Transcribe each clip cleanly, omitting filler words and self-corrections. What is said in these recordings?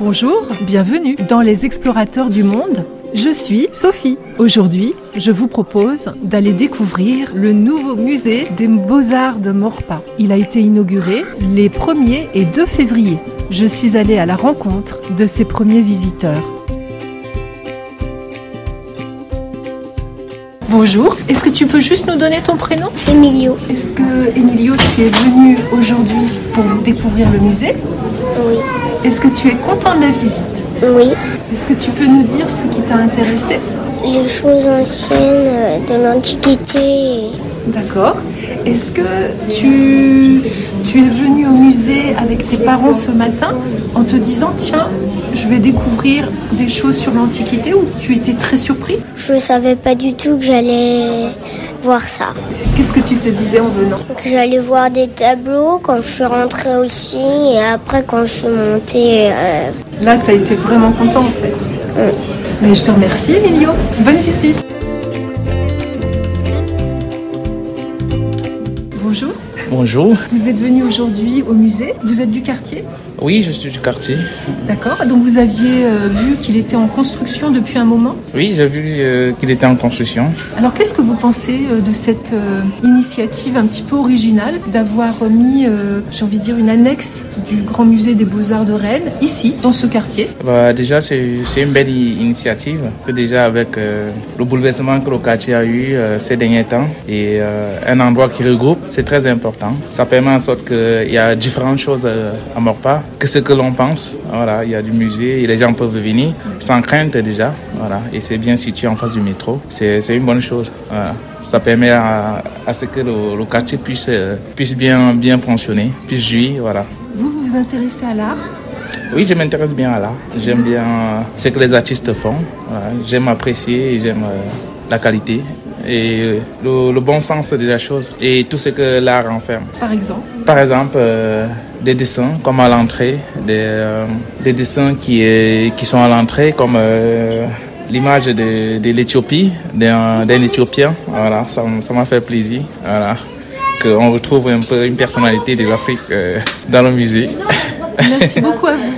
Bonjour, bienvenue dans les Explorateurs du Monde. Je suis Sophie. Aujourd'hui, je vous propose d'aller découvrir le nouveau musée des Beaux-Arts de Maurepas. Il a été inauguré les 1er et 2 février. Je suis allée à la rencontre de ses premiers visiteurs. Bonjour, est-ce que tu peux juste nous donner ton prénom? Emilio. Est-ce que, Emilio, tu es venu aujourd'hui pour découvrir le musée? Oui. Est-ce que tu es content de la visite? Oui. Est-ce que tu peux nous dire ce qui t'a intéressé? Les choses anciennes de l'Antiquité. D'accord. Est-ce que tu es venu au musée avec tes parents ce matin en te disant tiens, je vais découvrir des choses sur l'Antiquité, ou tu étais très surpris? Je ne savais pas du tout que j'allais voir ça. Qu'est-ce que tu te disais en venant? Que j'allais voir des tableaux quand je suis rentrée aussi, et après quand je suis montée. Là, tu as été vraiment content en fait. Mais je te remercie, Emilio. Bonne visite. Bonjour. Bonjour. Vous êtes venu aujourd'hui au musée. Vous êtes du quartier? Oui, je suis du quartier. D'accord. Donc vous aviez vu qu'il était en construction depuis un moment? Oui, j'ai vu qu'il était en construction. Alors qu'est-ce que vous pensez de cette initiative un petit peu originale d'avoir mis, j'ai envie de dire, une annexe du Grand Musée des Beaux-Arts de Rennes, ici, dans ce quartier? Déjà, c'est une belle initiative. Que déjà, avec le bouleversement que le quartier a eu ces derniers temps et un endroit qui regroupe, c'est très important. Ça permet en sorte qu'il y a différentes choses à Maurepas que ce que l'on pense. Voilà, il y a du musée et les gens peuvent venir sans crainte déjà. Voilà, et c'est bien situé en face du métro. C'est une bonne chose. Voilà. Ça permet à ce que le quartier puisse bien fonctionner, puisse jouir. Voilà. Vous vous intéressez à l'art? Oui, je m'intéresse bien à l'art. J'aime bien ce que les artistes font. Voilà. J'aime apprécier et j'aime la qualité et le bon sens de la chose et tout ce que l'art renferme. Par exemple? Par exemple, des dessins comme à l'entrée, des dessins qui sont à l'entrée comme l'image de l'Éthiopie, d'un Éthiopien. Voilà, ça m'a fait plaisir. Voilà, qu'on retrouve un peu une personnalité de l'Afrique dans le musée. Merci beaucoup à vous.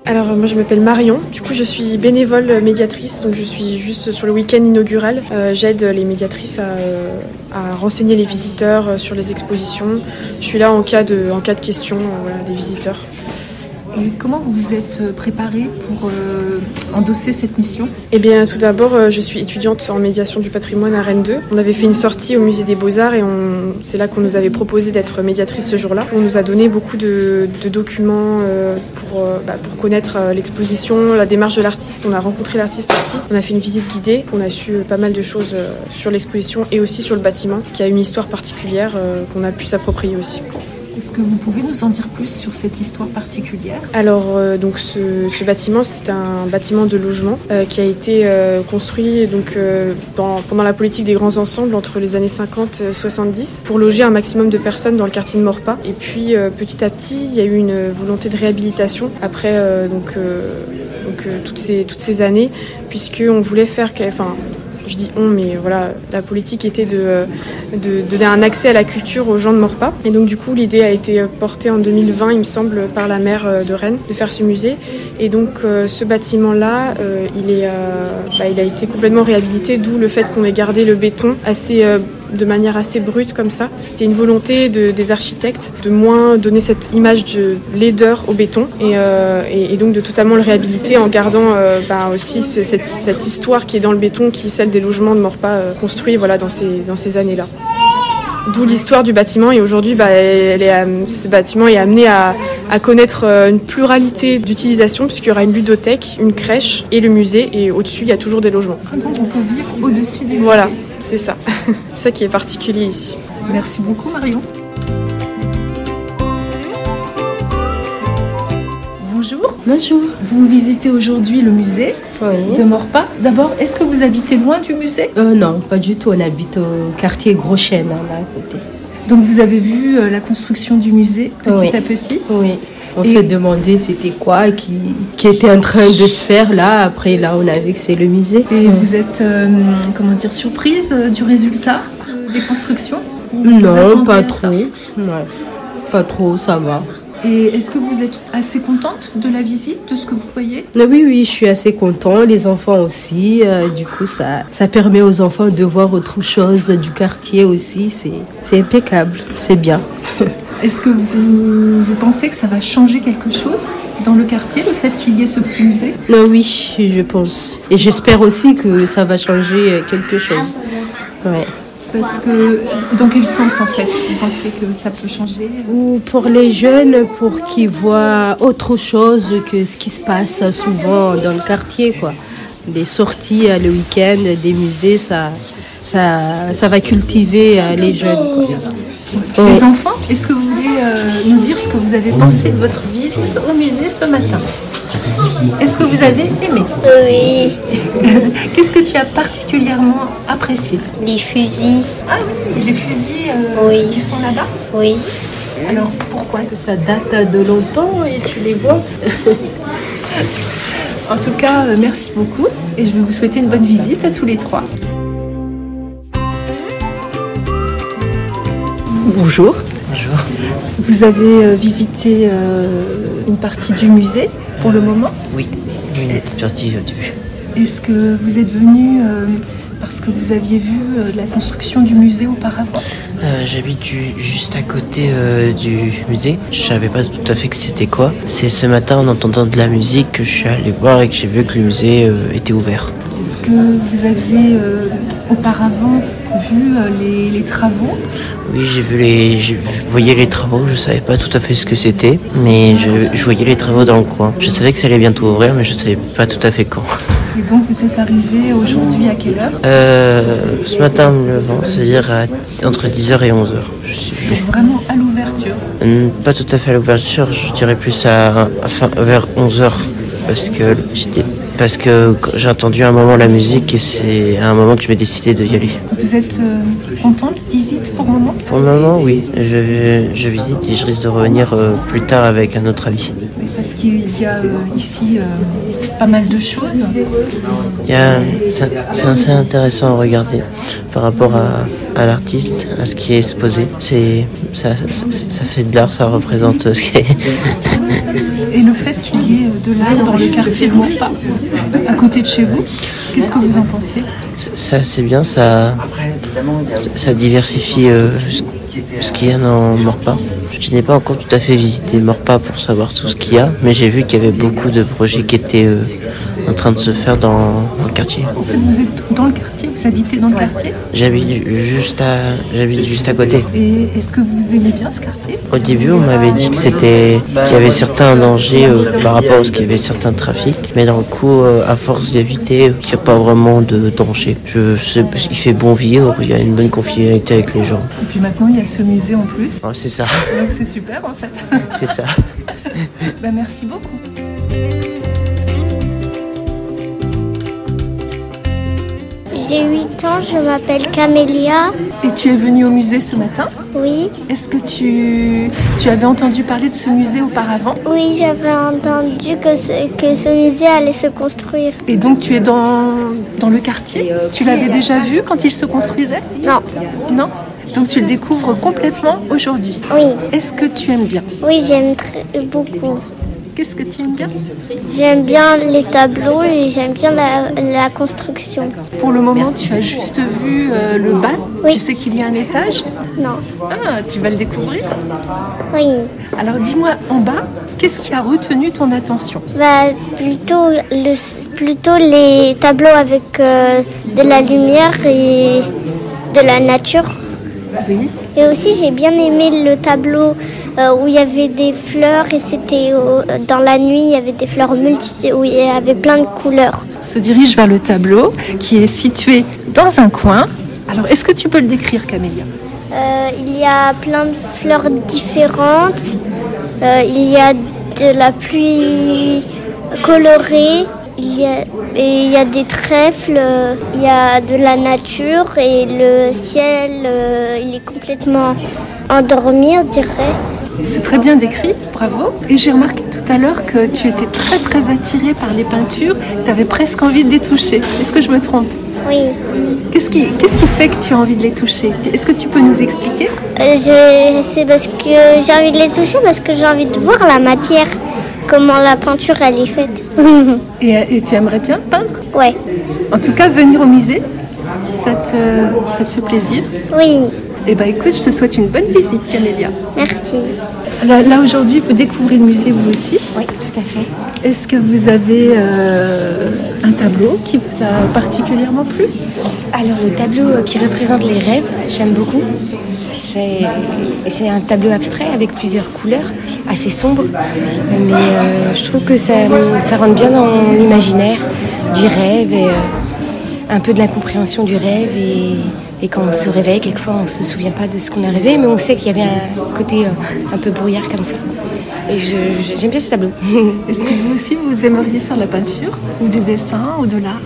Alors moi je m'appelle Marion, du coup je suis bénévole médiatrice, donc je suis juste sur le week-end inaugural. J'aide les médiatrices à renseigner les visiteurs sur les expositions. Je suis là en cas de questions des visiteurs. Et comment vous vous êtes préparée pour endosser cette mission? Eh bien tout d'abord je suis étudiante en médiation du patrimoine à Rennes 2. On avait fait une sortie au musée des Beaux-Arts et c'est là qu'on nous avait proposé d'être médiatrice ce jour-là. On nous a donné beaucoup de documents pour connaître l'exposition, la démarche de l'artiste. On a rencontré l'artiste aussi. On a fait une visite guidée. On a su pas mal de choses sur l'exposition et aussi sur le bâtiment qui a une histoire particulière qu'on a pu s'approprier aussi. Est-ce que vous pouvez nous en dire plus sur cette histoire particulière? Alors, donc ce bâtiment, c'est un bâtiment de logement qui a été construit pendant la politique des grands ensembles entre les années 50 et 70 pour loger un maximum de personnes dans le quartier de Maurepas. Et puis, petit à petit, il y a eu une volonté de réhabilitation après toutes ces années, puisqu'on voulait faire... Je dis on, mais voilà, la politique était de donner un accès à la culture aux gens de Maurepas. Et donc du coup, l'idée a été portée en 2020, il me semble, par la maire de Rennes, de faire ce musée. Et donc ce bâtiment-là, il a été complètement réhabilité, d'où le fait qu'on ait gardé le béton de manière assez brute comme ça. C'était une volonté des architectes de moins donner cette image de laideur au béton et donc de totalement le réhabiliter en gardant aussi cette histoire qui est dans le béton, qui est celle des logements de Maurepas construits dans ces années-là. D'où l'histoire du bâtiment et aujourd'hui ce bâtiment est amené à connaître une pluralité d'utilisations puisqu'il y aura une ludothèque, une crèche et le musée et au-dessus il y a toujours des logements. Donc on peut vivre au-dessus du musée. Voilà, c'est ça. C'est ça qui est particulier ici. Merci beaucoup Marion. Bonjour. Bonjour. Vous visitez aujourd'hui le musée de Maurepas. D'abord, est-ce que vous habitez loin du musée? Non, pas du tout. On habite au quartier Gros-Chêne, là à côté. Donc vous avez vu la construction du musée petit à petit? Oui. On se demandait c'était quoi qui était en train de se faire là. Après là, on a vu que c'est le musée. Et vous êtes, surprise du résultat des constructions? Non, pas trop. Ouais. pas trop, ça va. Et est-ce que vous êtes assez contente de la visite, de ce que vous voyez? Oui, je suis assez content. Les enfants aussi. Du coup, ça permet aux enfants de voir autre chose du quartier aussi. C'est impeccable. C'est bien. Est-ce que vous pensez que ça va changer quelque chose dans le quartier, le fait qu'il y ait ce petit musée? Oui, je pense. Et j'espère aussi que ça va changer quelque chose. Ouais. Parce que, dans quel sens en fait vous pensez que ça peut changer? Ou pour les jeunes, pour qu'ils voient autre chose que ce qui se passe souvent dans le quartier, quoi. Des sorties le week-end, des musées, ça va cultiver les jeunes, quoi. Les enfants, est-ce que vous voulez nous dire ce que vous avez pensé de votre visite au musée ce matin? Est-ce que vous avez aimé? Oui, Qu'est-ce que tu as particulièrement apprécié? les fusils. Ah oui, les fusils Oui. qui sont là-bas. Oui. Alors pourquoi? Ça date de longtemps et tu les vois. En tout cas, merci beaucoup et je vais vous souhaiter une bonne visite à tous les trois. Bonjour. Bonjour. Vous avez visité une partie du musée pour le moment. Oui, une petite partie au début. Est-ce que vous êtes venu parce que vous aviez vu la construction du musée auparavant? J'habite juste à côté du musée. Je savais pas tout à fait que c'était quoi. C'est ce matin en entendant de la musique que je suis allé voir et que j'ai vu que le musée était ouvert. Est-ce que vous aviez auparavant vu les travaux? Oui, je voyais les travaux, je savais pas tout à fait ce que c'était, mais je voyais les travaux dans le coin. Je savais que ça allait bientôt ouvrir, mais je savais pas tout à fait quand. Et donc vous êtes arrivé aujourd'hui à quelle heure? Ce matin, en me levant, c'est-à-dire entre 10h et 11h. Je suis Donc vraiment à l'ouverture. Pas tout à fait à l'ouverture, je dirais plus vers 11h, parce que j'ai entendu un moment la musique et c'est à un moment que je m'ai décidé d'y aller. Vous êtes content de visite pour le moment? Pour le moment, oui, je visite et je risque de revenir plus tard avec un autre avis. Parce qu'il y a ici pas mal de choses. C'est assez intéressant à regarder par rapport à l'artiste, à ce qui est exposé. Ça fait de l'art, ça représente ce qui est. Et le fait qu'il y ait de l'art dans le quartier de Maurepas, à côté de chez vous, qu'est-ce que vous en pensez? C'est bien, ça diversifie ce qu'il y a dans Maurepas. Je n'ai pas encore tout à fait visité Maurepas pour savoir tout ce qu'il y a, mais j'ai vu qu'il y avait beaucoup de projets qui étaient en train de se faire dans le quartier. En fait, vous êtes dans le quartier, vous habitez dans le quartier? J'habite juste à côté. Et est-ce que vous aimez bien ce quartier? Au début, on m'avait dit qu'il y avait certains dangers par rapport à ce qu'il y avait certains trafics, mais dans le coup, à force d'éviter, il n'y a pas vraiment de danger. Il fait bon vivre, il y a une bonne convivialité avec les gens. Et puis maintenant, il y a ce musée en plus. Oh, c'est ça. Donc c'est super en fait. C'est ça. Ben, merci beaucoup. J'ai 8 ans, je m'appelle Camélia. Et tu es venue au musée ce matin? Oui. Est-ce que tu avais entendu parler de ce musée auparavant? Oui, j'avais entendu que ce musée allait se construire. Et donc tu es dans le quartier? Tu l'avais déjà vu quand il se construisait? Non. Non? Donc tu le découvres complètement aujourd'hui? Oui. Est-ce que tu aimes bien? Oui, j'aime beaucoup. Qu'est-ce que tu aimes bien? J'aime bien les tableaux et j'aime bien la construction. Pour le moment, tu as juste vu le bas? Oui. Tu sais qu'il y a un étage? Non. Ah, tu vas le découvrir? Oui. Alors dis-moi, en bas, qu'est-ce qui a retenu ton attention? Plutôt les tableaux avec de la lumière et de la nature. Oui. Et aussi, j'ai bien aimé le tableau où il y avait des fleurs et c'était dans la nuit, il y avait des fleurs multiples, où il y avait plein de couleurs. On se dirige vers le tableau qui est situé dans un coin. Alors, est-ce que tu peux le décrire, Camélia? Il y a plein de fleurs différentes. Il y a de la pluie colorée. Il y a des trèfles, il y a de la nature et le ciel, il est complètement endormi, on dirait. C'est très bien décrit, bravo. Et j'ai remarqué tout tout à l'heure que tu étais très très attirée par les peintures, tu avais presque envie de les toucher. Est-ce que je me trompe? Oui. Qu'est-ce qui fait que tu as envie de les toucher? Est-ce que tu peux nous expliquer? C'est parce que j'ai envie de les toucher, parce que j'ai envie de voir la matière, comment la peinture elle est faite. Et tu aimerais bien peindre? Ouais. En tout cas, venir au musée, ça te fait plaisir? Oui. Eh bien écoute, je te souhaite une bonne visite, Camélia. Merci. Là aujourd'hui, vous découvrez le musée vous aussi. Oui, tout à fait. Est-ce que vous avez un tableau qui vous a particulièrement plu? Alors le tableau qui représente les rêves, j'aime beaucoup. C'est un tableau abstrait avec plusieurs couleurs, assez sombre, mais je trouve que ça rentre bien dans l'imaginaire du rêve et un peu de l'incompréhension du rêve et quand on se réveille, quelquefois on ne se souvient pas de ce qu'on a rêvé, mais on sait qu'il y avait un côté un peu brouillard comme ça. Et j'aime bien ce tableau. Est-ce que vous aussi vous aimeriez faire de la peinture ou du dessin ou de l'art?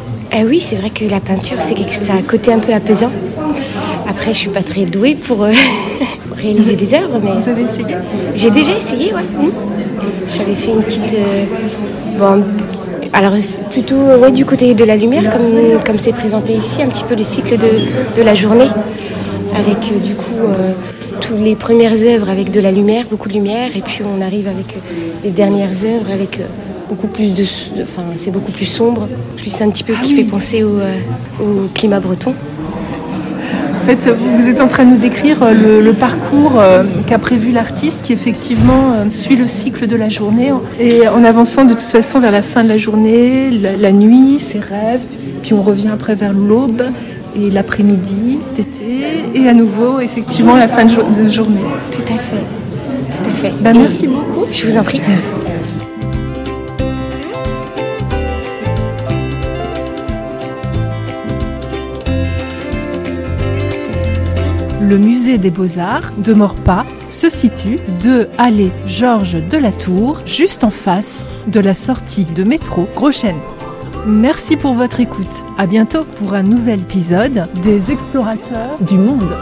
Oui, c'est vrai que la peinture, ça a un côté un peu apaisant. Après, je suis pas très douée pour réaliser des œuvres, mais vous avez essayé? J'ai déjà essayé, ouais. J'avais fait une petite. Alors plutôt du côté de la lumière, comme c'est présenté ici, un petit peu le cycle de la journée, avec du coup toutes les premières œuvres avec de la lumière, beaucoup de lumière, et puis on arrive avec les dernières œuvres avec beaucoup plus c'est beaucoup plus sombre, plus un petit peu qui fait penser au climat breton. En fait, vous êtes en train de nous décrire le parcours qu'a prévu l'artiste qui effectivement suit le cycle de la journée et en avançant de toute façon vers la fin de la journée, la nuit, ses rêves, puis on revient après vers l'aube et l'après-midi, l'été et à nouveau effectivement la fin de journée. Tout à fait. Merci beaucoup. Je vous en prie. Le musée des Beaux-Arts de Maurepas se situe 2 allée Georges de la Tour, juste en face de la sortie de métro Gros-Chêne. Merci pour votre écoute. À bientôt pour un nouvel épisode des Explorateurs du Monde.